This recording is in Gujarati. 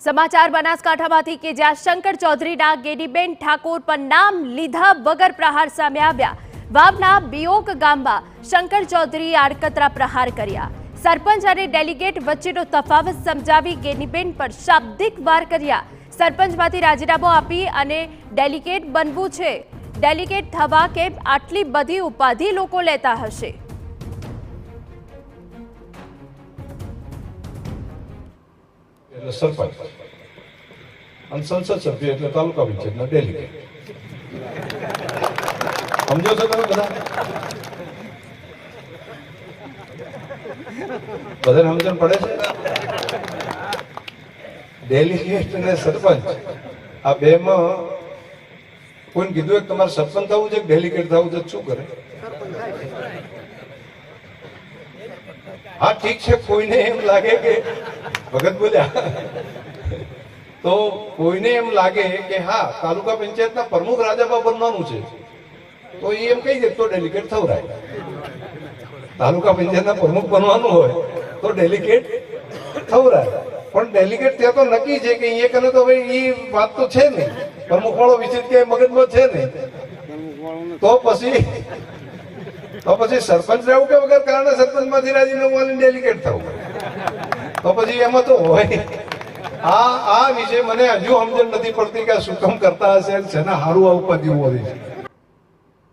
સમાચાર બનાસકાંઠામાંથી કે જ્યાં શંકર ચૌધરીના ગેડીબેન ઠાકોર પર નામ લીધા વગર પ્રહાર સામે આવ્યા। વાવના બિયોક ગામમાં શંકર ચૌધરીએ આડકતરા પ્રહાર કર્યા। સરપંચ અને ડેલિગેટ વચ્ચેનો તફાવત સમજાવી ગેડીબેન પર શાબ્દિક વાર કર્યા। સરપંચમાંથી રાજીનામું આપી અને ડેલિગેટ બનવું છે। ડેલિગેટ થવા કેમ આટલી બધી ઉપાધિ લોકો લેતા હશે? સરપંચ અને સંસદ સભ્ય એટલે તાલુકા પંચાયતના ડેલિગેટ। સમજો છો તમે બધા? બધાને સમજણ પડે છે? ડેલિગેટ અને સરપંચ આ બે માં કોઈને કીધું કે તમારે સરપંચ થવું છે, ડેલિગેટ થવું છે, શું કરે? હા ઠીક છે, કોઈને એમ લાગે કે ભગત બોલ્યા તો કોઈને એમ લાગે કે હા તાલુકા પંચાયતના પ્રમુખ રાજાબા બનવાનું છે તો એ એમ કહી દે તો ડેલિગેટ થવરાય। તાલુકા પંચાયતના પ્રમુખ બનવાનું હોય તો ડેલિગેટ થવરાય, પણ ડેલિગેટ ત્યાં તો નક્કી છે કે એ કરે તો ભાઈ એ વાત તો છે નહીં, પ્રમુખ વાળો વિષય કે મગજમાં છે નહીં, તો પછી સરપંચ રહેવું કે વગર કારણે સરપંચ માંથી રાજીનામું આપીને ડેલિગેટ થવું, તો પછી એમાં તો હોય। આ વિશે મને હજુ સમજણ નથી પડતી કે શું કામ કરતા હશે, શેના હારું આ ઉપાધિ હોય છે।